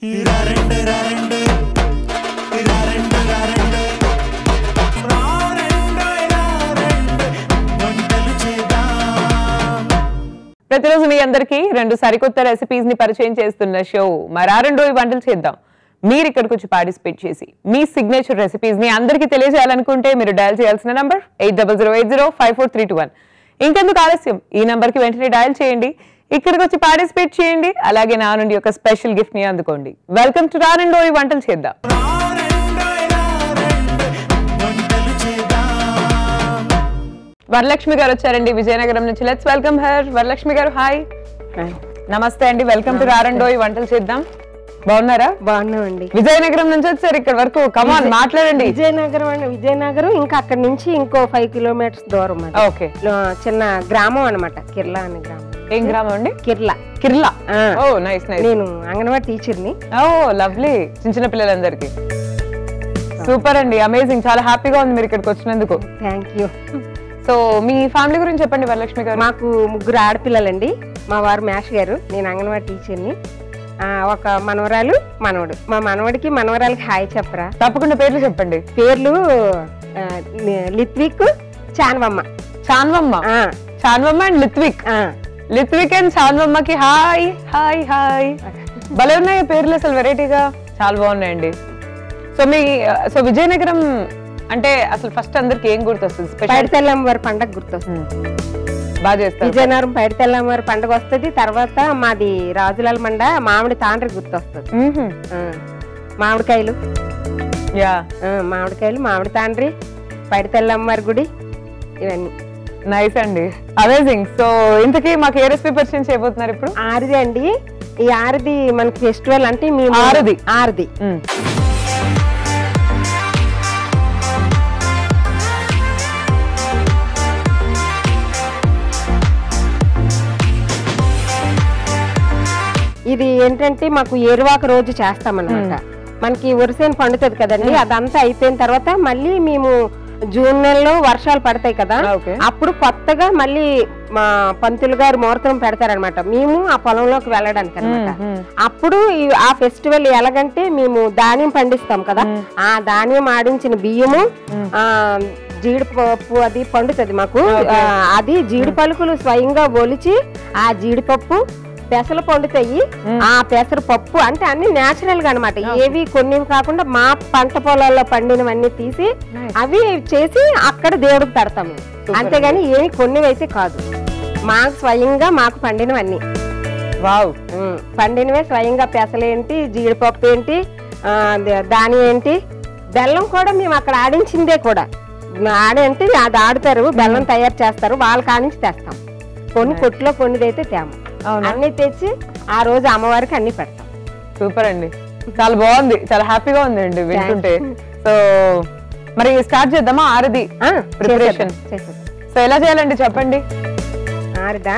ప్రతిరోజు మీ అందరికి రెండు సరికొత్త రెసిపీస్ ని పరిచయం చేస్తున్న షో మరారెండోయి వంటలు చేద్దాం. మీరు ఇక్కడికి వచ్చి పార్టిసిపేట్ చేసి మీ సిగ్నేచర్ రెసిపీస్ ని అందరికీ తెలియజేయాలనుకుంటే మీరు డయల్ చేయాల్సిన నంబర్ 8008054321. ఇంకెందుకు ఆలస్యం, ఈ నంబర్ కి వెంటనే డయల్ చేయండి, ఇక్కడికి వచ్చి పార్టిసిపేట్ చేయండి, అలాగే నా నుండి ఒక స్పెషల్ గిఫ్ట్ ని అందుకోండి. వెల్కమ్ టు రారెండోయి వంటలు చేద్దాం. వరలక్ష్మి గారు వచ్చారండి విజయనగరం నుంచి. Let's welcome her. వరలక్ష్మి గారు హాయ్. నమస్తే అండి, వెల్కమ్ టు రారెండోయి వంటలు చేద్దాం. బాగున్నారా? బాగున్నామండి. విజయనగరం నుంచి వచ్చారు ఇక్కడ వరకు, కమాన్ మాట్లాడండి. విజయనగరం ఇంకా అక్కడ నుంచి ఇంకో 5 కిలోమీటర్స్ దూరం. ఓకే, చిన్న గ్రామం అనమాట, కిర్లా అనే గ్రామం. ఏం గ్రామం అండి? కిర్లా. కిర్లా. ఓ నైస్ నైస్. నేను అంగన్వాడీ టీచర్ని. Oh lovely. చిన్న పిల్లలందరికి సూపర్ అండి, అమేజింగ్. చాలా హ్యాపీగా ఉంది మీరు ఇక్కడికి వచ్చినందుకు. Thank you. So me family గురించి చెప్పండి వరలక్ష్మి గారు. మాకు 3 ఆడపిల్లలండి. మా వారు మేష్ గారు, నేను అంగన్వాడీ టీచర్ని. ఒక మనవరాలు మనవడు. మా మనవడికి మనవరాలకి హాయ్ చెప్పరా? తప్పకుండా పేర్లు చెప్పండి. పేర్లు లిత్విక్, చాన్వమ్మ. చాన్వమ్మ. చాన్వమ్మ అండ్ లిత్విక్. లిత్విక్ అండ్ చాన్వమ్మకి హాయ్ హాయ్ హాయ్. భలే ఉన్నాయి పేర్లు, అసలు వెరైటీగా చాలా బాగున్నాయండి. సో విజయనగరం అంటే అసలు ఫస్ట్ అందరికి ఏం గుర్తొస్తుంది? పైడితల్లమ్మవారి పండగ గుర్తొస్తుంది. బాగా చేస్తారు. విజయనగరం పైడితల్లమ్మవారి పండుగ వస్తుంది. తర్వాత మాది రాజులాల మండ మామిడి తాండ్రి గుర్తొస్తుంది. మామిడికాయలు, మామిడి తాండ్రి, పైడితల్లమ్మవారి గుడి, ఇవన్నీ నైస్ అండి, అమేజింగ్. సో ఇంతకీ మాకు ఏ రెసిపీ పరిచయం చేయబోతున్నారు ఇప్పుడు? ఆరిది అండి. ఈ ఆరిది మనకి ఫెస్టివల్ అంటే మేము ఆరిది ఇది ఏంటంటే మాకు ఏరువాక రోజు చేస్తామన్నమాట. మనకి వరిసేను పండుతుంది కదండి, అదంతా అయిపోయిన తర్వాత మళ్ళీ మేము జూన్ నెలలో వర్షాలు పడతాయి కదా, అప్పుడు కొత్తగా మళ్ళీ మా పంతులు గారు ముహూర్తం పెడతారనమాట మేము ఆ పొలంలోకి వెళ్ళడానికి అనమాట. అప్పుడు ఆ ఫెస్టివల్ ఎలాగంటే మేము ధాన్యం పండిస్తాం కదా, ఆ ధాన్యం ఆడించిన బియ్యము, జీడిపప్పు అది పండుతుంది మాకు. అది జీడి పలుకులు స్వయంగా ఒలిచి ఆ జీడిపప్పు పెసలు పండుతాయి. ఆ పెసర పప్పు అంటే అన్ని నేచురల్ గా అనమాట, ఏవి కొన్ని కాకుండా మా పంట పొలాల్లో పండినవన్నీ తీసి అవి చేసి అక్కడ దేవుడికి పెడతాము. అంతేగాని ఏమి కొన్నివి అయితే కాదు, మాకు స్వయంగా మాకు పండినవన్నీ. పండినవే స్వయంగా. పెసలేంటి, జీడిపప్పు ఏంటి, దాని ఏంటి, బెల్లం కూడా మేము అక్కడ ఆడించిందే కూడా. ఆడంటే అది ఆడుతారు, బెల్లం తయారు చేస్తారు, వాళ్ళ కానించి తెస్తాం. కొన్ని కొట్టులో కొన్నిదైతే తేమ అన్ని తెచ్చి ఆ రోజు అమ్మవారికి అన్ని పెడతాం. సూపర్ అండి, చాలా బాగుంది, చాలా హ్యాపీగా ఉంది అండి వింటుంటే. సో మరి స్టార్ట్ చేద్దామా ఆరది ప్రిపరేషన్? సో ఎలా చేయాలండి చెప్పండి. ఆరదా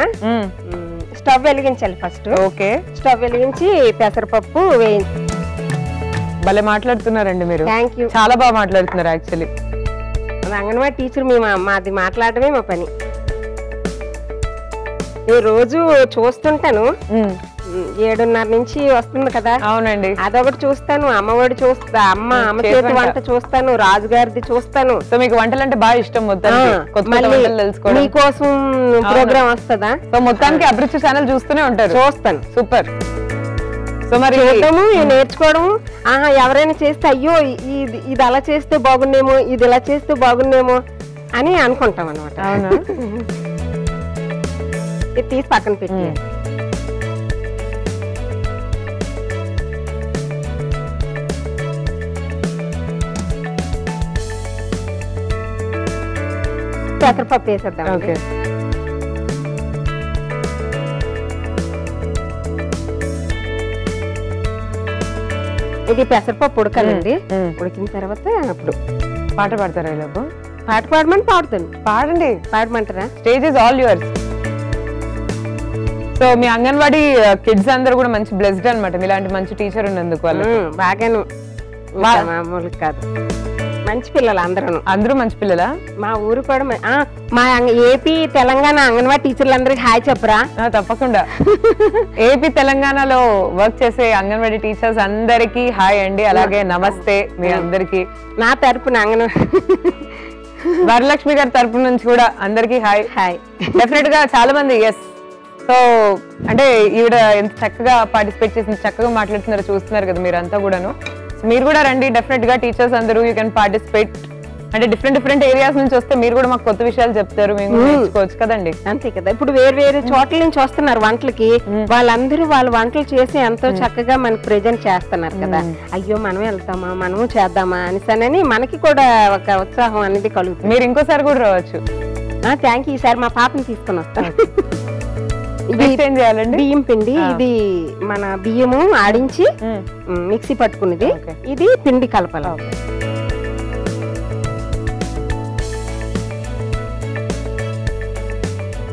స్టవ్ వెలిగించాలి ఫస్ట్. ఓకే, స్టవ్ వెలిగించి పెసరపప్పు వేయించి. భలే మాట్లాడుతున్నారండి మీరు. థ్యాంక్ యూ, చాలా బాగా మాట్లాడుతున్నారు. యాక్చువల్లీ అంగన్వాడీ టీచర్ మాది మాట్లాడమే మా పని. ఈ రోజు చూస్తుంటాను, 7:30 నుంచి వస్తుంది కదా. అవునండి, అదొకటి చూస్తాను, అమ్మఒడి చూస్తా, అమ్మ చేతి వంట చూస్తాను, రాజుగారిది చూస్తాను. సో మీకు వంటలు అంటే బాగా ఇష్టం. మీకోసం ప్రోగ్రామ్ వస్తుందా? సో మొత్తానికి అభిరుచి ఛానల్ చూస్తూనే ఉంటారు? చూస్తాను. సూపర్. సో మరి నేర్చుకోవడం, ఎవరైనా చేస్తే అయ్యో ఇది అలా చేస్తే బాగుండేమో, ఇది ఇలా చేస్తే బాగుండేమో అని అనుకుంటాం అనమాట. అవునా? ఇది తీసి పక్కన పెట్టి పెసరపప్పు వేసేద్దాం. ఓకే, ఇది పెసరపప్పు ఉడకాలండి. ఉడికిన తర్వాత అప్పుడు పాట పాడతారా? ఇలాగ పాట పాడమని పాడుతాను. పాడండి. పాడమంటారా? Stage is all yours. So మీ అంగన్వాడీ కిడ్స్ అందరూ కూడా మంచి బ్లెస్డ్ అనమాట, మీలాంటి మంచి టీచర్ ఉన్నందుకు. వాళ్ళు బాగాను, మామూలు కాదు. మంచి పిల్లలు అందరూ మంచి పిల్లలా? మా ఊరు కూడా మా ఏపీ తెలంగాణ అంగన్వాడీ టీచర్లు అందరికి హాయ్ చెప్పరా? తప్పకుండా. ఏపీ తెలంగాణలో వర్క్ చేసే అంగన్వాడీ టీచర్స్ అందరికి హాయ్ అండి, అలాగే నమస్తే మీ అందరికి నా తరపున వరలక్ష్మి గారి తరపు నుంచి కూడా అందరికి హాయ్. హాయ్. డెఫినెట్ గా చాలా మంది ఎస్. సో అంటే ఈవిడ ఎంత చక్కగా పార్టిసిపేట్ చేసి చక్కగా మాట్లాడుతున్నారో చూస్తున్నారు కదా మీరంతా కూడాను. మీరు కూడా రండి, డెఫినెట్ గా టీచర్స్ అందరూ యూ కెన్ పార్టిసిపేట్. అంటే డిఫరెంట్ ఏరియాస్ నుంచి వస్తే మీరు కూడా మాకు కొత్త విషయాలు చెప్తారు, మేము నేర్చుకోవచ్చు కదండి. అంతే కదా. ఇప్పుడు వేరు చోట్ల నుంచి వస్తున్నారు వంటలకి, వాళ్ళందరూ వాళ్ళ వంటలు చేసి ఎంతో చక్కగా మనకి ప్రెజెంట్ చేస్తున్నారు కదా. అయ్యో మనమే వెళ్తామా, మనము చేద్దామా అని మనకి కూడా ఒక ఉత్సాహం అనేది కలుగుతుంది. మీరు ఇంకోసారి కూడా రావచ్చు. Thank you. ఈసారి మా పాపని తీసుకొని వస్తాను. ఇది ఏం చేయాలండి? బియ్యం పిండి, ఇది మన బియ్యము ఆడించి మిక్సీ పట్టుకున్నది, ఇది పిండి కలపాలి.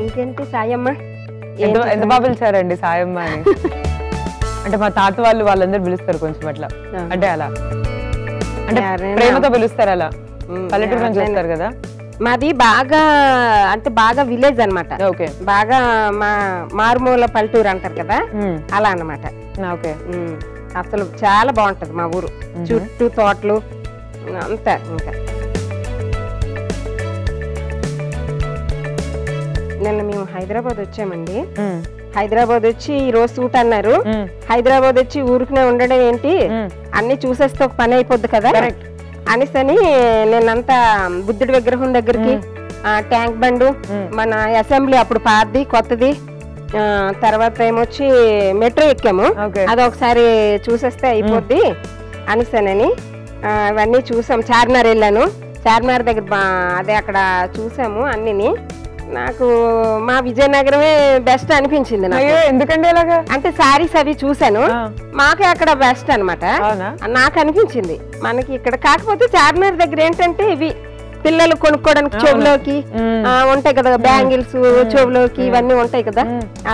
ఇంకేంటి సాయమ్మ? ఎంత బాగా పిలిచారండి సాయమ్మ అని? అంటే మా తాత వాళ్ళందరూ పిలుస్తారు కొంచెం అట్లా, అంటే అలా అంటే ప్రేమతో పిలుస్తారు అలా. పల్లెటూరు నుంచి వస్తారు కదా. మాది బాగా విలేజ్ అనమాట, బాగా మారుమూల పల్లెటూరు అంటారు కదా, అలా అన్నమాట. అసలు చాలా బాగుంటది మా ఊరు, చుట్టూ తోటలు అంతా. ఇంకా నిన్న మేము హైదరాబాద్ వచ్చామండి. హైదరాబాద్ వచ్చి ఈ రోజు సూట్ అన్నారు. హైదరాబాద్ వచ్చి ఊరికనే ఉండడం ఏంటి, అన్ని చూసేస్తే ఒక పని అయిపోద్ది కదా అనేసని నిన్నంతా బుద్ధుడి విగ్రహం దగ్గరికి, ట్యాంక్ బండ్, మన అసెంబ్లీ అప్పుడు పాతది కొత్తది, తర్వాత ఏమొచ్చి మెట్రో ఎక్కాము, అదొకసారి చూసేస్తే అయిపోద్ది అనేసానని అవన్నీ చూసాం. చార్మినార్ వెళ్ళాను, చార్మినార్ దగ్గర అదే అక్కడ చూసాము అన్నిని. నాకు మా విజయనగరమే బెస్ట్ అనిపించింది. ఎందుకంటే అంటే శారీస్ అవి చూసాను, మాకే అక్కడ బెస్ట్ అనమాట నాకు అనిపించింది. మనకి ఇక్కడ కాకపోతే చార్మినార్ దగ్గర ఏంటంటే ఇవి పిల్లలు కొనుక్కోవడానికి చెవులోకి ఉంటాయి కదా, బ్యాంగిల్స్ చెవులోకి ఇవన్నీ ఉంటాయి కదా,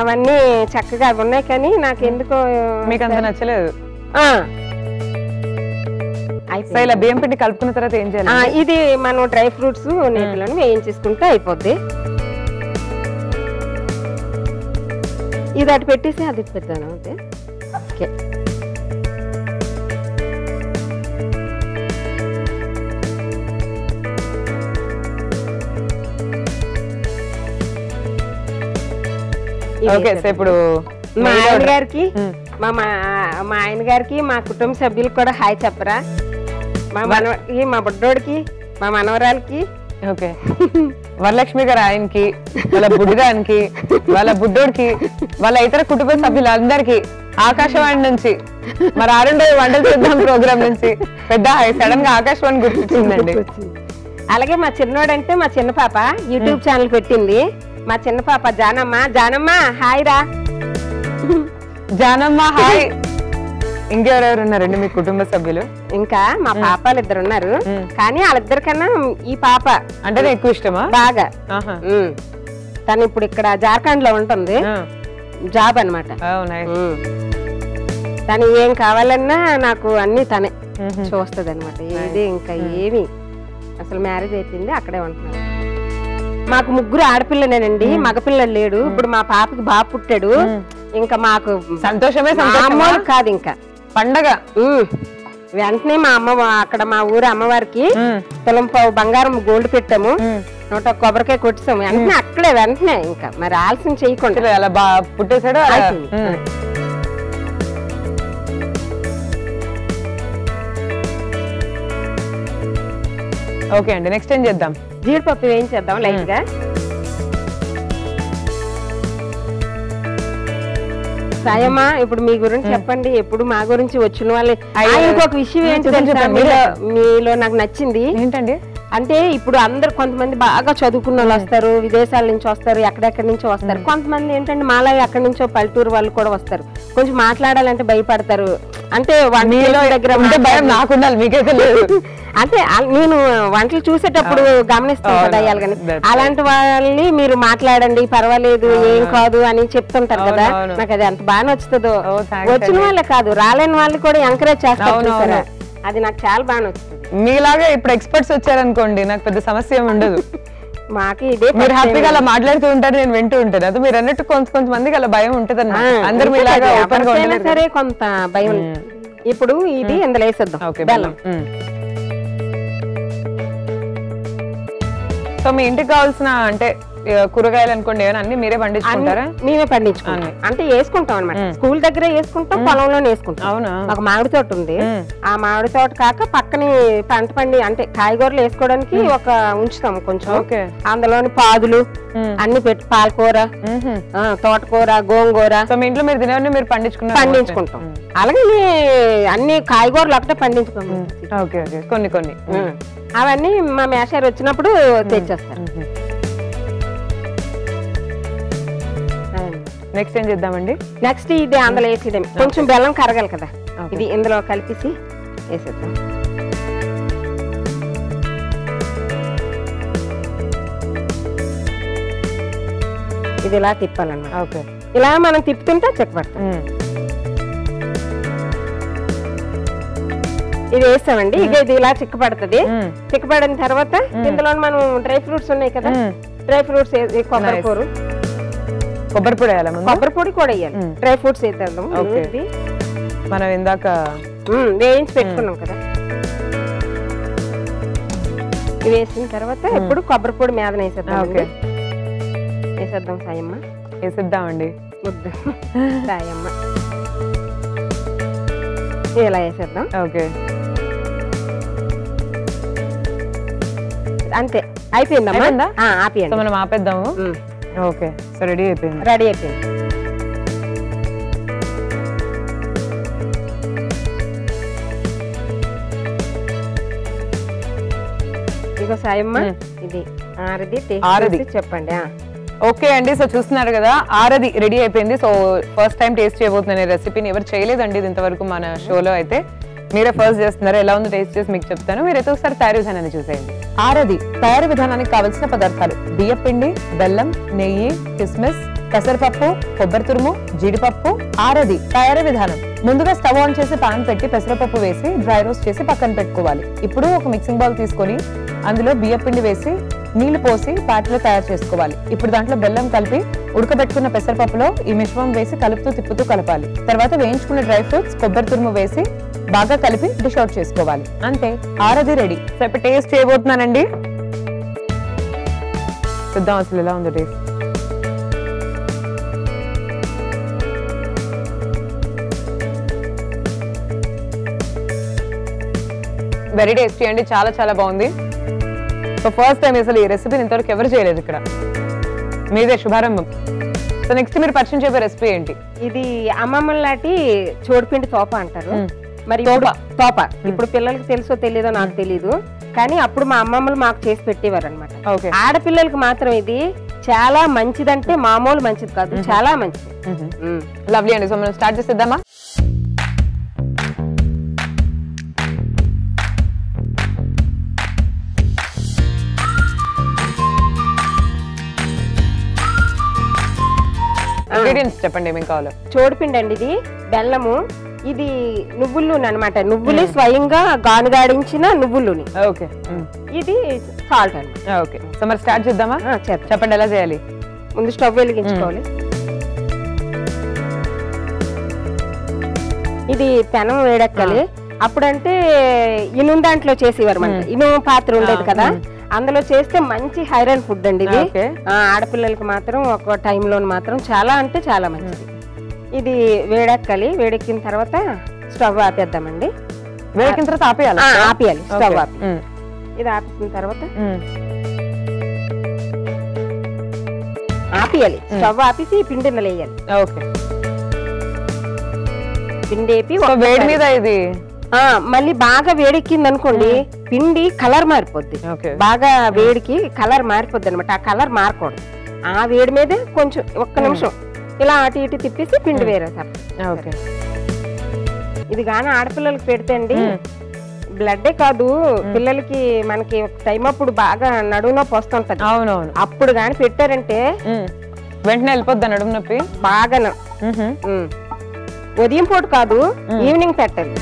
అవన్నీ చక్కగా ఉన్నాయి. కానీ నాకు ఎందుకో మీకు అంత నచ్చలేదు. ఇలా బియ్యం పిండి కలుపుకున్న తర్వాత ఏం చేయాలి? ఇది మనం డ్రై ఫ్రూట్స్ నీటిలో వేయించేసుకుంటే అయిపోద్ది. ఇది అటు పెట్టేసి అది పెట్టాను. ఓకే. ఇప్పుడు మా ఆయన గారికి మా ఆయన గారికి మా కుటుంబ సభ్యులకు కూడా హాయ్ చెప్పరా? మా మనవడికి, మా బుడ్డోడికి, మా మనవరాలకి. ఓకే. వరలక్ష్మి గారు ఆయనకి, వాళ్ళ బుడ్డిదానికి, వాళ్ళ బుడ్డోడికి, వాళ్ళ ఇతర కుటుంబ సభ్యులందరికీ ఆకాశవాణి నుంచి మరి 6 వంటలు చేద్దాం ప్రోగ్రామ్ నుంచి పెద్ద సడన్ గా ఆకాశవాణి గుర్తొచ్చిందండి. అలాగే మా చిన్నోడంటే మా చిన్న పాప యూట్యూబ్ ఛానల్ పెట్టింది. మా చిన్న పాప జానమ్మ హాయ్ రా. జానమ్మ హాయ్. ఇంకెవరెవరు ఉన్నారండి మీ కుటుంబ సభ్యులు? ఇంకా మా పాపాలు 2 ఉన్నారు, కానీ వాళ్ళిద్దరికన్నా ఈ పాప అంటే ఎక్కువ ఇష్టమా? బాగా. తను ఇప్పుడు ఇక్కడ జార్ఖండ్ లో ఉంటుంది, జాబ్ అనమాట. తను ఏం కావాలన్నా నాకు అన్ని తనే చూస్తుంది అనమాట. ఏది ఇంకా ఏమి అసలు మ్యారేజ్ అయిపోయింది, అక్కడే ఉంటున్నాను. మాకు 3 ఆడపిల్లనేనండి, మగపిల్లలు లేడు. ఇప్పుడు మా పాపకి బాబు పుట్టాడు, ఇంకా మాకు సంతోషమే కాదు ఇంకా పండగ. వెంటనే మా అమ్మ అక్కడ మా ఊరు అమ్మవారికి తులంపావు బంగారం గోల్డ్ పెట్టాము, 100 కొబ్బరికాయ కొట్టాము. వెంటనే అక్కడే వెంటనే ఇంకా మరి ఆలస్యం చేయకుండా అలా పుట్టేసాడు. ఓకే అండి, నెక్స్ట్ ఏం చేద్దాం? జీడిపప్పు వేయించేద్దాం లైట్ గా. సాయమ్మ ఇప్పుడు మీ గురించి చెప్పండి. ఎప్పుడు మా గురించి వచ్చిన వాళ్ళే. ఇంకొక విషయం ఏంటి తెలుసా మీలో నాకు నచ్చింది ఏంటండి అంటే, ఇప్పుడు అందరు కొంతమంది బాగా చదువుకున్న వాళ్ళు వస్తారు, విదేశాల నుంచి వస్తారు, ఎక్కడెక్కడి నుంచో వస్తారు. కొంతమంది ఏంటంటే మాలా ఎక్కడి నుంచో పల్లెటూరు వాళ్ళు కూడా వస్తారు. కొంచెం మాట్లాడాలంటే భయపడతారు. అంటే దగ్గర భయం నాకు ఉండాలి, మీకైతే లేదు. అంటే నేను వంటలు చూసేటప్పుడు గమనిస్తాను కదా అయ్యాలి, కానీ అలాంటి వాళ్ళని మీరు మాట్లాడండి పర్వాలేదు ఏం కాదు అని చెప్తుంటారు కదా. నాకు అది ఎంత బాగా నచ్చుతుందో. వచ్చిన వాళ్ళే కాదు రాలేని వాళ్ళు కూడా ఎంకరేజ్ చేస్తారు, అది నాకు చాలా బాగా నచ్చుతుంది. మీలాగా ఇప్పుడు ఎక్స్పర్ట్స్ వచ్చారనుకోండి నాకు పెద్ద సమస్య ఏమి ఉండదు. మాకు ఇదే మీరు హ్యాపీగా అలా మాట్లాడుతూ ఉంటారు, నేను వింటూ ఉంటాను. అది మీరు అన్నట్టు కొంతమందికి అలా భయం ఉంటుంది అన్నమాట. అందరు మీలాగా ఓపెన్ గా ఉండలేరు. సరే కొంత భయం. ఇప్పుడు ఇది ఇందులో వేసేద్దాం. బెల్లం. సో మీ ఇంటికి కావాల్సిన అంటే కూరగాయలు అనుకోండి ఏమైనా అన్ని మీరే పండించుకుంటారా? మేమే పండించుకుంటాం. అంటే వేసుకుంటాం అనమాట. స్కూల్ దగ్గర వేసుకుంటాం, పొలంలోనే వేసుకుంటాం. అవునా? ఒక మామిడి తోట ఉంది. ఆ మామిడి తోట కాక పక్కనే పంట పండి అంటే కాయగూరలు వేసుకోవడానికి ఒక ఉంచుతాం కొంచెం. అందులోని పాదులు అన్ని పెట్టి పాలకూర, తోటకూర, గోంగూర. మీ ఇంట్లో మీరు తినేవన్నీ మీరు పండించుకుంటాం. అలాగే అన్ని కాయగూరలు ఒకటే పండించుకుంటాం. కొన్ని కొన్ని అవన్నీ మా మేషారు వచ్చినప్పుడు తెచ్చేస్తారు. నెక్స్ట్ ఏం చేద్దామండి? నెక్స్ట్ ఇది అందులో వేసేయడం. కొంచెం బెల్లం కరగాలి కదా, ఇది ఇందులో కలిపేసి వేసేద్దాం. ఇది ఇలా తిప్పాలన్నమాట. ఇలా మనం తిప్పుతుంటే చెక్కబడతాం. ఇది వేస్తామండి. ఇక ఇది ఇలా చిక్కపడుతుంది. చిక్కపడిన తర్వాత ఇందులో మనం డ్రై ఫ్రూట్స్ ఉన్నాయి కదా, డ్రై ఫ్రూట్స్ కొబ్బరి పొడి వేయాలి. కొబ్బరి పొడి కూడా వేయాలి. డ్రై ఫ్రూట్స్ వేద్దాం. మనం ఇందాక వేయించి పెట్టుకున్నాం కదా, ఇవి వేసిన తర్వాత ఇప్పుడు కొబ్బరి పొడి మీద వేసేద్దాం. సాయమ్మ వేసేద్దామండి. సాయమ్మ ఇలా వేసేద్దాం. అంతే, అయిపోయిందమ్మా. ఆపేయండి, మనం ఆపేద్దాము. ఓకే, సో రెడీ అయిపోయింది. రెడీ అయిపోయింది. ఇగో సాయమ్మ, ఇది ఆరది చెప్పండి. ఓకే అండి, సో చూస్తున్నారు కదా, ఆరది రెడీ అయిపోయింది. సో ఫస్ట్ టైం టేస్ట్ చేయబోతున్నాను ఈ రెసిపీని. ఎవరు చేయలేదండి ఇది ఇంతవరకు మన షోలో. అయితే మీరే ఫస్ట్ చేస్తున్నారు. ఎలా ఉందో టేస్ట్ చేసి మీకు చెప్తాను. మీరైతే ఒకసారి తయారీ విధానాన్ని చూసేయండి. ఆరది తయారీ విధానానికి కావలసిన పదార్థాలు: బియ్యం పిండి, బెల్లం, నెయ్యి, కిస్మిస్, పెసరపప్పు, కొబ్బరి తురుము, జీడిపప్పు. ఆరది తయారీ విధానం: ముందుగా స్టవ్ ఆన్ చేసి పాన్ పెట్టి పెసరపప్పు వేసి డ్రై రోస్ట్ చేసి పక్కన పెట్టుకోవాలి. ఇప్పుడు ఒక మిక్సింగ్ బౌల్ తీసుకొని అందులో బియ్యం పిండి వేసి నీళ్లు పోసి ప్యాట్లో తయారు చేసుకోవాలి. ఇప్పుడు దాంట్లో బెల్లం కలిపి ఉడకబెట్టుకున్న పెసరపప్పులో ఈ మిశ్రమం వేసి కలుపుతూ తిప్పుతూ కలపాలి. తర్వాత వేయించుకున్న డ్రై ఫ్రూట్స్, కొబ్బరి తురుము వేసి బాగా కలిపి డిష్ అవుట్ చేసుకోవాలి. అంతే, ఆరది రెడీ. సో ఇప్పుడు టేస్ట్ చేయబోతున్నానండి. చూద్దాం అసలు ఎలా ఉందో టేస్ట్. వెరీ టేస్టీ అండి, చాలా చాలా బాగుంది. సో ఫస్ట్ టైం అసలు ఈ రెసిపీని ఇంతవరకు ఎవరు చేయలేదు ఇక్కడ, మీదే శుభారంభం. సో నెక్స్ట్ మీరు పరిచయం చెప్పే రెసిపీ ఏంటి? ఇది అమ్మమ్మ లాంటి చోడిపిండి తోప అంటారు. మరి తోప ఇప్పుడు పిల్లలకి తెలుసో తెలీదో నాకు తెలీదు, కానీ అప్పుడు మా అమ్మమ్మలు మాకు చేసి పెట్టేవారు అనమాట. ఆడపిల్లలకి మాత్రం ఇది చాలా మంచిదంటే మామూలు మంచిది కాదు, చాలా మంచిది. లవ్లీ అండి. సో మనం స్టార్ట్ చేసేద్దామా? ఇంగ్రీడియంట్స్ చెప్పండి ఏమేం కావాలో. చోడిపిండి అండి, ఇది బెల్లము, ఇది నువ్వులు అనమాట. నువ్వులే స్వయంగా గానుగాడించిన నువ్వులుని. ఓకే, ఇది సాల్ట్ అనమాట. ఓకే, సో మరి స్టార్ట్ చేద్దామా? చెప్పండి ఎలా చేయాలి. ముందు స్టవ్ వెలిగించుకోవాలి. ఇది పెనం వేడెక్కాలి. అప్పుడంటే ఇనుము దాంట్లో చేసేవారు అనమాట. ఇనుము పాత్ర ఉండేది కదా, అందులో చేస్తే మంచి ఐరన్ ఫుడ్ అండి ఇది. ఆడపిల్లలకి మాత్రం ఒక టైంలో మాత్రం చాలా అంటే చాలా మంచిది. ఇది వేడెక్కాలి. వేడెక్కిన తర్వాత స్టవ్ ఆపేద్దామండి. వేడెక్కిన తర్వాత ఆపేయాలి స్టవ్ ఆపి. ఇది ఆపేసిన తర్వాత ఆపేయాలి. స్టవ్ ఆపేసి పిండి ఇందులో వేయాలి. ఓకే, పిండి వేపి వేడి మీద ఇది మళ్ళీ బాగా వేడెక్కింది అనుకోండి, పిండి కలర్ మారిపోద్ది. బాగా వేడికి కలర్ మారిపోద్ది అనమాట. ఆ కలర్ మారకూడదు. ఆ వేడి మీదే కొంచెం ఒక్క నిమిషం ఇలా అటు ఇటు తిప్పేసి పిండి వేరే సార్. ఇది గానీ ఆడపిల్లలకి పెడితే అండి బ్లడ్డే కాదు, పిల్లలకి మనకి ఒక టైం అప్పుడు బాగా నడుము నొప్పి వస్తుంటది. అవునవును, అప్పుడు గాని పెట్టారంటే వెంటనే వెళ్ళిపోద్ది నడుము నొప్పి బాగా. ఉదయం పూట కాదు, ఈవినింగ్ పెట్టాలి.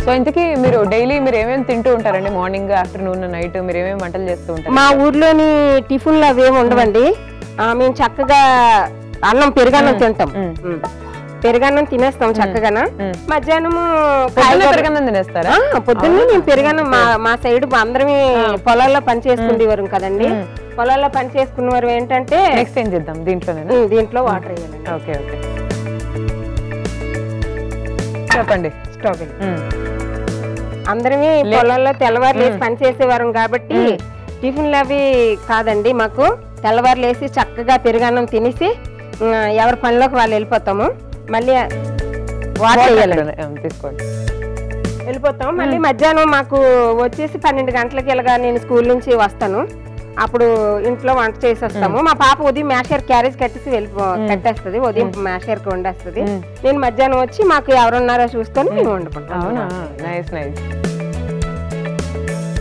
సో ఇంతకీ మీరు డైలీ మీరు ఏమేమి తింటూ ఉంటారండి? మార్నింగ్, ఆఫ్టర్నూన్, నైట్ మీరు ఏమేమి వంటలు చేస్తూ ఉంటారు? మా ఊర్లోని టిఫిన్లు అవేమి ఉండవండి. మేము చక్కగా అన్నం పెరుగన్నం తింటాం. పెరుగన్నం తినేస్తాం చక్కగా. మధ్యాహ్నము పెరుగన్నం తినేస్తారా? పొద్దున్నే మేము పెరుగన్నం మా సైడ్ అందరమే పొలాల్లో పని చేసుకునేవారు కదండి. పొలాల్లో పని చేసుకునేవారు ఏంటంటే నెక్స్ట్ ఏం చేద్దాం దీంట్లో వాటర్ వేయాలండి. ఓకే ఓకే చెప్పండి. స్టవ్ అందరమే పొలాల్లో తెల్లవారు లేసి పని చేసేవారు కాబట్టి టిఫిన్లు అవి కాదండి. మాకు తెల్లవారు లేసి చక్కగా పెరుగన్నం తినేసి ఎవరి పనిలోకి వాళ్ళు వెళ్ళిపోతాము. మళ్ళీ వాటర్ వేయాలండి, తీసుకోండి. వెళ్ళిపోతాం. మళ్ళీ మధ్యాహ్నం మాకు వచ్చేసి 12 గంటలకి ఇలాగా నేను స్కూల్ నుంచి వస్తాను. అప్పుడు ఇంట్లో వంట చేసి వస్తాము. మా పాప ఉదయం మ్యాషర్ క్యారేజ్ కట్టేసి కట్టేస్తుంది. ఉదయం మ్యాషర్కి వండేస్తుంది. నేను మధ్యాహ్నం వచ్చి మాకు ఎవరున్నారో చూసుకొని మేము వండుకుంటాం.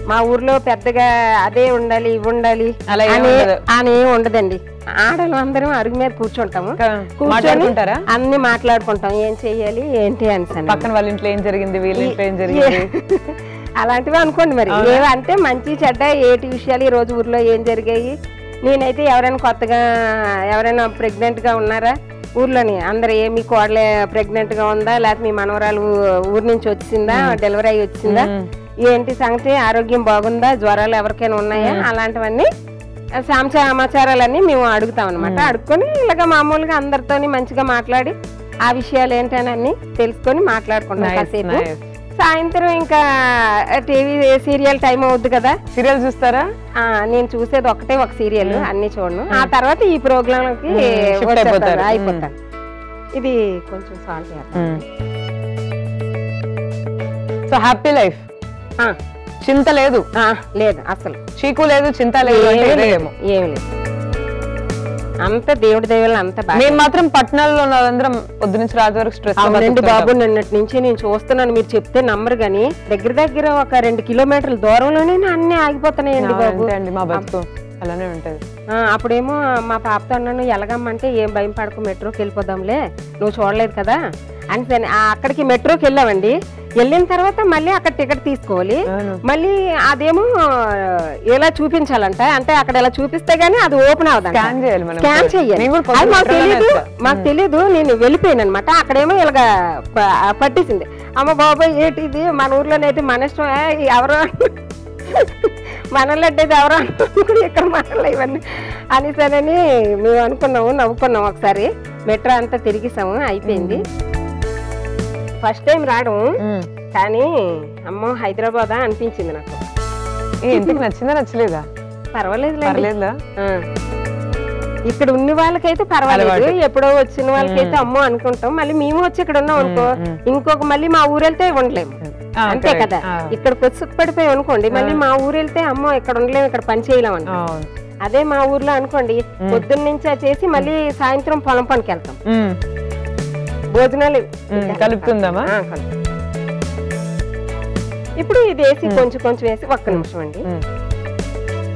మా ఊర్లో పెద్దగా అదే ఉండాలి ఇవి ఉండాలి అని ఉండదండి. ఆడలు అందరం అరుగు మీద కూర్చుంటాము. కూర్చొని అన్ని మాట్లాడుకుంటాం, ఏం చెయ్యాలి ఏంటి అని. పక్కన వాళ్ళ ఇంట్లో ఏం జరిగింది, వీళ్ళ ఇంట్లో ఏం జరిగింది, అలాంటివి అనుకోండి. మరి ఏవంటే మంచి చెడ్డ ఏటి విషయాలు ఈ రోజు ఊర్లో ఏం జరిగాయి. నేనైతే ఎవరైనా కొత్తగా ఎవరైనా ప్రెగ్నెంట్ గా ఉన్నారా ఊర్లోని అందరు మీ కోడలే ప్రెగ్నెంట్ గా ఉందా, లేకపోతే మీ మనవరాలు ఊరు నుంచి వచ్చిందా, డెలివరీ అయ్యి వచ్చిందా, ఏంటి సంగతి, ఆరోగ్యం బాగుందా, జ్వరాలు ఎవరికైనా ఉన్నాయా, అలాంటివన్నీ సమాచారాలన్నీ మేము అడుగుతాం అనమాట. అడుక్కొని ఇలాగ మామూలుగా అందరితోని మంచిగా మాట్లాడి ఆ విషయాలు ఏంటని అన్ని తెలుసుకొని మాట్లాడుకుంటాం. కాసేపు సాయంత్రం ఇంకా టీవీ సీరియల్ టైం అవుద్ది కదా. సీరియల్ చూస్తారా? నేను చూసేది ఒకటే ఒక సీరియల్, అన్ని చూడను. ఆ తర్వాత ఈ ప్రోగ్రామ్ కి అయిపోతాను. ఇది కొంచెం సాల్ట్ చేస్తాను. సో హ్యాపీ లైఫ్, చింత లేదు లేదు అసలు, చీకు లేదు, చింత లేదు, ఏమి లేదు. అంత దేవుడి దయవల్ల అంత బాగా. మేము మాత్రం పట్టణాల్లో ఉన్నదందరం పొద్దు నుంచి రాత్రి వరకు స్ట్రెస్. అవునండి బాబు, నిన్నటి నుంచి నేను చూస్తున్నాను. మీరు చెప్తే నమ్మరు గానీ దగ్గర ఒక 2 కిలోమీటర్ల దూరంలోనే అన్ని ఆగిపోతున్నాయండి బాబు. మా బతుకు అలానే ఉంటది. అప్పుడేమో మా పాపతో అన్నాను, ఎలాగమ్మంటే ఏం భయం పడకు, మెట్రోకి వెళ్ళిపోదాంలే, నువ్వు చూడలేదు కదా అని. అక్కడికి మెట్రోకి వెళ్ళామండి. వెళ్ళిన తర్వాత మళ్ళీ అక్కడ టికెట్ తీసుకోవాలి. మళ్ళీ అదేమో ఎలా చూపించాలంట, అంటే అక్కడ ఎలా చూపిస్తే గానీ అది ఓపెన్ అవుతుంది, స్కాన్ చేయాలి. మాకు తెలీదు. నేను వెళ్ళిపోయాను అనమాట. అక్కడేమో ఇలాగా పట్టేసింది. అమ్మ బాబాయ్ ఏంటిది, మన ఊర్లోనైతే మన ఇష్టం, ఎవరో మనల్ని అంటే ఎవరో ఇక్కడ మనల్ని ఇవన్నీ అనేసానని మేము అనుకున్నాము, నవ్వుకున్నాము. ఒకసారి మెట్రో అంతా తిరిగిసాము, అయిపోయింది. ఫస్ట్ టైం రావడం కానీ అమ్మో హైదరాబాదా అనిపించింది నాకు. ఎందుకు నచ్చిందా నచ్చలేదా? పర్వాలేదు. ఇక్కడ ఉన్న వాళ్ళకైతే పర్వాలేదు, ఎప్పుడో వచ్చిన వాళ్ళకైతే అమ్మో అనుకుంటాం. మళ్ళీ మేము వచ్చి ఇక్కడ ఉన్నాం అనుకో, ఇంకొక మళ్ళీ మా ఊరు వెళ్తే ఉండలేము, అంతే కదా. ఇక్కడికి వచ్చి పడిపోయి అనుకోండి, మళ్ళీ మా ఊరు వెళ్తే అమ్మో ఇక్కడ ఉండలేము, ఇక్కడ పని చేయలేము అనుకో. అదే మా ఊర్లో అనుకోండి, పొద్దున్న నుంచి చేసి మళ్ళీ సాయంత్రం పొలం పనికి వెళ్తాం, భోజనాలు కలుపుతుందామా. ఇప్పుడు ఇది వేసి కొంచెం కొంచెం వేసి ఒక్క నిమిషం అండి.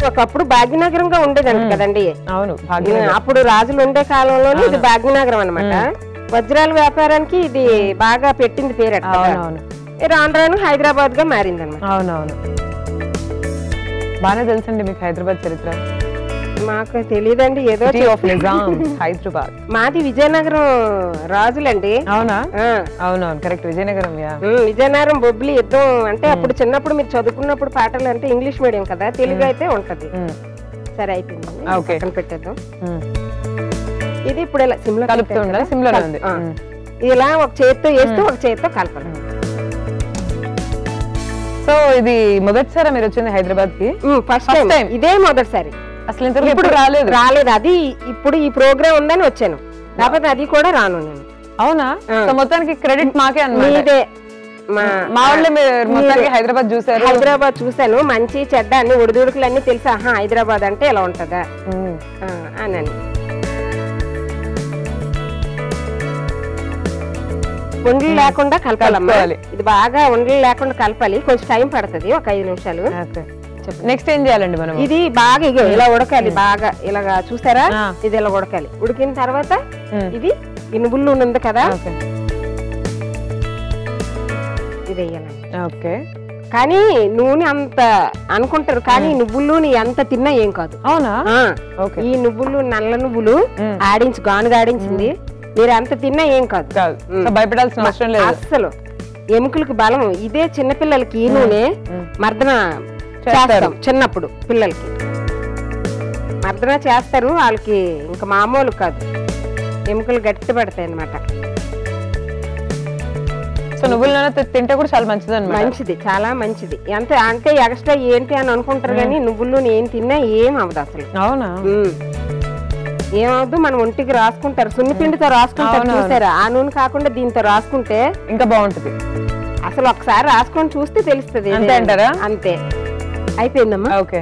ఒకప్పుడు భాగ్యనగరంగా ఉండేదంట కదండి. అవును, అప్పుడు రాజులు ఉండే కాలంలోనే ఇది భాగ్యనగరం అనమాట. వజ్రాల వ్యాపారానికి ఇది బాగా పెట్టింది పేరు. రాను రాను హైదరాబాద్ గా మారింది అనమాట. అవునవును, బాగా తెలుసండి మీకు హైదరాబాద్ చరిత్ర. మాకు తెలియదండి, ఏదో హైదరాబాద్ మాది విజయనగరం రాజులండి. అవునా? అవునవును, కరెక్ట్. విజయనగరం విజయనగరం బొబ్బిలి యుద్ధం అంటే అప్పుడు చిన్నప్పుడు మీరు చదువుకున్నప్పుడు పాటలు అంటే ఇంగ్లీష్ మీడియం కదా, తెలుగు అయితే ఉంటది. సరే అయిపోయింది, పెట్టేద్దాం. ఇది ఇప్పుడు ఇలా సిమ్లో కలుపుతూ ఉండాలి. సిమ్లో ఉంది. ఇలా ఒక చేత్తో వేస్తూ ఒక చేత్తో కలపాలి. సో ఇది మొదటిసారి మీరు వచ్చింది హైదరాబాద్ కి? ఫస్ట్ టైం, ఇదే మొదటిసారి. అసలు ఇంతవరకు రాలేదు. అది ఇప్పుడు ఈ ప్రోగ్రామ్ ఉందని వచ్చాను, కాకపోతే అది కూడా రాను నేను. అవునా? మొత్తానికి క్రెడిట్ మాకే అన్నమాట. మా వాళ్ళే మొత్తానికి హైదరాబాద్ చూసారు. హైదరాబాద్ చూసాను, మంచి చెడ్డ అన్ని ఒడిదుడుకులు అన్ని తెలుసా. హైదరాబాద్ అంటే ఎలా ఉంటదా అని. ఉండలు లేకుండా కలపాలమ్మా. ఇది బాగా ఉండలు లేకుండా కలపాలి, కొంచెం టైం పడుతుంది, ఒక 5 నిమిషాలు. నెక్స్ట్ ఏం చేయాలండి మనం? ఇది బాగా ఇలా ఉడకాలి, బాగా ఇలాగా చూసారా, ఇది ఇలా ఉడకాలి. ఉడికిన తర్వాత ఇది ఇనుబుల్లు ఉంది కదా, ఇది మీద వేయాలండి. ఓకే. కానీ నూనె అంత అనుకుంటారు, కానీ నువ్వుల నూనె ఎంత తిన్నా ఏం కాదు. అవునా? ఈ నువ్వులు నల్ల నువ్వులు ఆడించి గానుగా ఆడించింది, మీరు అంత తిన్నా ఏం కాదు. భయపడాల్సిన అవసరం లేదు అస్సలు. ఎముకలకి బలం. ఇదే చిన్నపిల్లలకి ఈ నూనె మర్దన చేస్తారు. చిన్నప్పుడు పిల్లలకి మర్దన చేస్తారు, వాళ్ళకి ఇంకా మామూలు కాదు, ఎముకలు గట్టి పడతాయి అన్నమాట. సో నువ్వుల నూనె తింటే కూడా చాలా మంచిది అన్నమాట. మంచిది, చాలా మంచిది. అంటే ఎక్స్ట్రా ఏంటి అని అనుకుంటారు, కానీ నువ్వుల నూనె ఏం తిన్నా ఏం అవ్వదు అసలు. అవునా? ఏమవుద్దు, మనం ఒంటికి రాసుకుంటారు, సున్నిపిండితో రాసుకుంటారు చూసారా, ఆ నూనె కాకుండా దీంతో రాసుకుంటే ఇంకా బాగుంటది. అసలు ఒకసారి రాసుకొని చూస్తే తెలుస్తుంది. అంతే అంటారా? అంతే. అయిపోయిందమ్మా. ఓకే,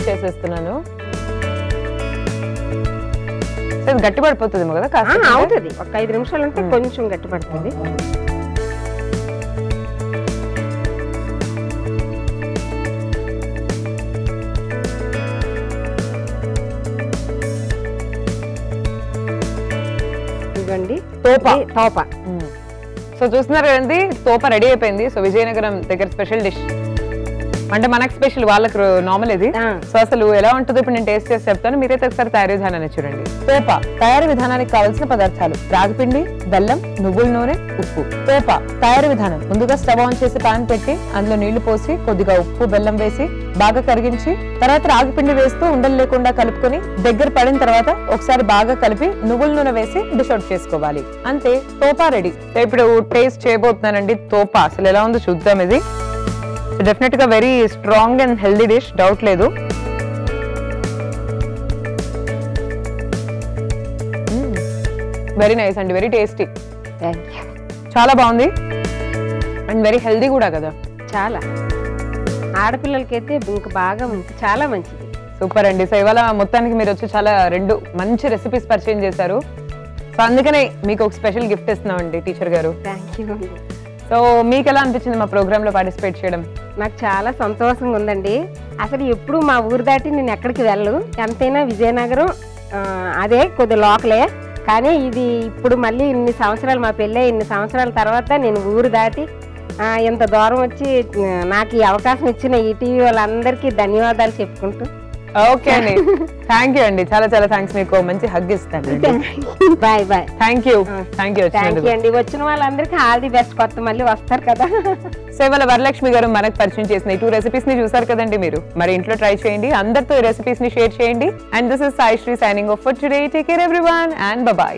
చేసేస్తున్నాను. గట్టి పడిపోతుంది కదా? అవుతుంది, ఒక 5 నిమిషాలు అంటే కొంచెం గట్టి పడుతుంది. ఇవ్వండి తోప. సో చూస్తున్నారు కదండి, తోప రెడీ అయిపోయింది. సో విజయనగరం దగ్గర స్పెషల్ డిష్, అంటే మనకు స్పెషల్, వాళ్ళకి నార్మల్ ఇది. సో అసలు ఎలా ఉంటుందో ఇప్పుడు నేను టేస్ట్ చేసి చెప్తాను, మీరైతే ఒకసారి తయారీ విధానాన్ని చూడండి. తోప తయారీ విధానానికి కావాల్సిన పదార్థాలు: రాగిపిండి, బెల్లం, నువ్వుల నూనె, ఉప్పు. తోప తయారీ విధానం: ముందుగా స్టవ్ ఆన్ చేసి పాన్ పెట్టి అందులో నీళ్లు పోసి కొద్దిగా ఉప్పు, బెల్లం వేసి బాగా కరిగించి తర్వాత రాగిపిండి వేస్తూ ఉండలు లేకుండా కలుపుకొని దగ్గర పడిన తర్వాత ఒకసారి బాగా కలిపి నువ్వుల నూనె వేసి డిష్ అవుట్ చేసుకోవాలి. అంతే, తోప రెడీ. ఇప్పుడు టేస్ట్ చేయబోతున్నానండి తోప. అసలు ఎలా ఉందో చూద్దాం. ఇది డెఫినెట్ గా very strong and healthy dish, doubt లేదు. వెరీ నైస్ అండి, వెరీ టేస్టీ. చాలా బాగుంది అండ్ వెరీ హెల్దీ కూడా కదా. చాలా, ఆడపిల్లలకైతే ఇంకా బాగా చాలా మంచిది. సూపర్ అండి. సో ఇవాళ మొత్తానికి మీరు వచ్చి చాలా 2 మంచి రెసిపీస్ పరిచయం చేశారు. సో అందుకనే మీకు ఒక స్పెషల్ గిఫ్ట్ ఇస్తున్నామండి టీచర్ గారు. Thank you. సో మీకు ఎలా అనిపించింది మా ప్రోగ్రామ్ లో పార్టిసిపేట్ చేయడం? నాకు చాలా సంతోషంగా ఉందండి. అసలు ఎప్పుడు మా ఊరు దాటి నేను ఎక్కడికి వెళ్ళను, ఎంతైనా విజయనగరం అదే కొద్ది లోకలే. కానీ ఇది ఇప్పుడు మళ్ళీ ఇన్ని సంవత్సరాలు, మా పెళ్ళి ఇన్ని సంవత్సరాల తర్వాత నేను ఊరు దాటి ఇంత దూరం వచ్చి నాకు ఈ అవకాశం ఇచ్చిన ఈ టీవీ వాళ్ళందరికీ ధన్యవాదాలు చెప్పుకుంటూ. ఓకే అండి, థ్యాంక్ యూ అండి, చాలా చాలా థ్యాంక్స్. మీకు మంచి హగ్ ఇస్తాను. Bye bye. థ్యాంక్ యూ అండి. వచ్చిన వాళ్ళందరికీ ఆల్ ది బెస్ట్. కొత్త మళ్ళీ వస్తారు కదా. సేవల వరలక్ష్మి గారు మనకు పరిచయం చేసిన ఈ 2 రెసిపీస్ ని చూసారు కదండి మీరు. మరి ఇంట్లో ట్రై చేయండి, అందరితో ఈ రెసిపీస్ ని షేర్ చేయండి. And this is Saisri signing off for today. Take care everyone and by by.